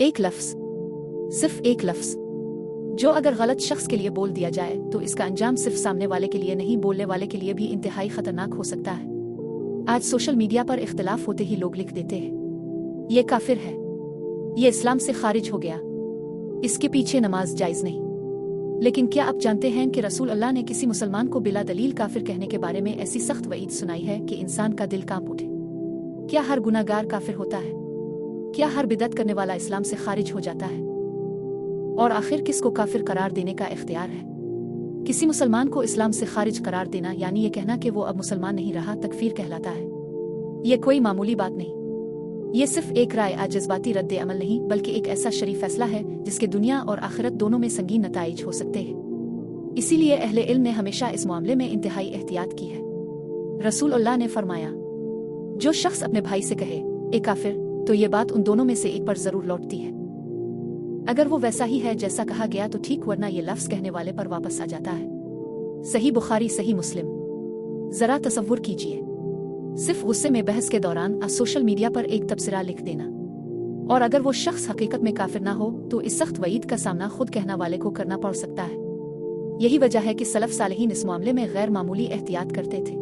एक लफ्ज़, सिर्फ एक लफ्ज़, जो अगर गलत शख्स के लिए बोल दिया जाए तो इसका अंजाम सिर्फ सामने वाले के लिए नहीं, बोलने वाले के लिए भी इंतहाई खतरनाक हो सकता है। आज सोशल मीडिया पर इख्तिलाफ होते ही लोग लिख देते हैं, ये काफिर है, ये इस्लाम से खारिज हो गया, इसके पीछे नमाज जायज़ नहीं। लेकिन क्या आप जानते हैं कि रसूल अल्लाह ने किसी मुसलमान को बिला दलील काफिर कहने के बारे में ऐसी सख्त वईद सुनाई है कि इंसान का दिल कांप उठे। क्या हर गुनाहगार काफिर होता है? क्या हर बिदअत करने वाला इस्लाम से खारिज हो जाता है? और आखिर किसको काफिर करार देने का इख्तियार है? किसी मुसलमान को इस्लाम से खारिज करार देना यानी ये कहना कि वो अब मुसलमान नहीं रहा, तकफीर कहलाता है। ये कोई मामूली बात नहीं, ये सिर्फ एक राय या जज्बाती रद्द अमल नहीं, बल्कि एक ऐसा शरीफ फैसला है जिसके दुनिया और आखिरत दोनों में संगीन नताइज हो सकते हैं। इसीलिए अहले इल्म ने हमेशा इस मामले में इंतहाई एहतियात की है। रसूल अल्लाह ने फरमाया, जो शख्स अपने भाई से कहे ए काफिर, तो ये बात उन दोनों में से एक पर जरूर लौटती है। अगर वो वैसा ही है जैसा कहा गया तो ठीक, वरना ये लफ्ज़ कहने वाले पर वापस आ जाता है। सही बुखारी, सही मुस्लिम। जरा तसव्वुर कीजिए, सिर्फ गुस्से में बहस के दौरान सोशल मीडिया पर एक तबसरा लिख देना, और अगर वो शख्स हकीकत में काफिर ना हो तो इस सख्त वईद का सामना खुद कहना वाले को करना पड़ सकता है। यही वजह है कि सलफ सालेहीन इस मामले में गैर मामूली एहतियात करते थे।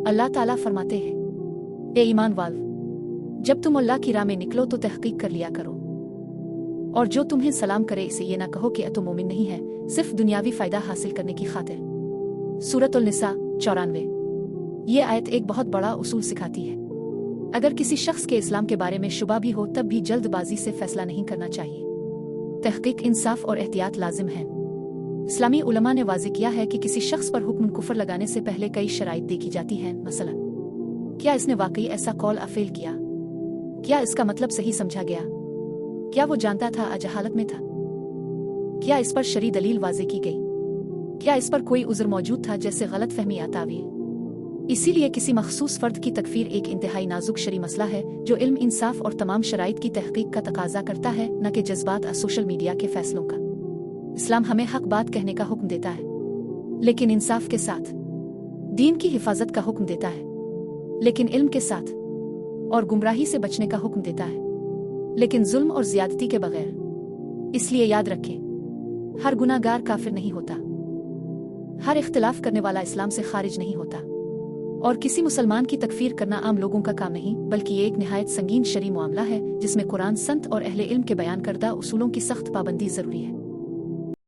अल्लाह ताला फरमाते हैं, ए ईमान वालों, जब तुम अल्लाह की राह में निकलो तो तहकीक कर लिया करो, और जो तुम्हें सलाम करे इसे ये ना कहो कि तुम मोमिन नहीं है, सिर्फ दुनियावी फायदा हासिल करने की खातिर। सूरतुल निसा 94। ये आयत एक बहुत बड़ा उसूल सिखाती है। अगर किसी शख्स के इस्लाम के बारे में शुबा भी हो तब भी जल्दबाजी से फैसला नहीं करना चाहिए। तहकीक, इंसाफ और एहतियात लाजिम है। इस्लामी उलमा ने वाज़ेह किया है कि किसी शख्स पर हुक्म कुफर लगाने से पहले कई शराइत देखी जाती हैं। मसलन, क्या इसने वाकई ऐसा कौल अफेल किया? क्या इसका मतलब सही समझा गया? क्या वो जानता था या जहालत में था? क्या इस पर शरई दलील वाज़ेह की गई? क्या इस पर कोई उज़्र मौजूद था, जैसे गलत फहमी या तावील? इसीलिए किसी मखसूस फर्द की तकफीर एक इंतहाई नाजुक शरई मसला है जो इल्म, इंसाफ और तमाम शराइत की तहकीक का तकाजा करता है, न कि जज्बात और सोशल मीडिया के फैसलों का। इस्लाम हमें हक बात कहने का हुक्म देता है, लेकिन इंसाफ के साथ। दीन की हिफाजत का हुक्म देता है, लेकिन इल्म के साथ। और गुमराही से बचने का हुक्म देता है, लेकिन जुल्म और ज्यादती के बगैर। इसलिए याद रखें, हर गुनाहगार काफिर नहीं होता, हर इख्तिलाफ करने वाला इस्लाम से खारिज नहीं होता, और किसी मुसलमान की तकफीर करना आम लोगों का काम नहीं, बल्कि ये एक निहायत संगीन शरई मामला है जिसमें कुरान, संत और अहले इल्म के बयान करदा उसूलों की सख्त पाबंदी जरूरी है।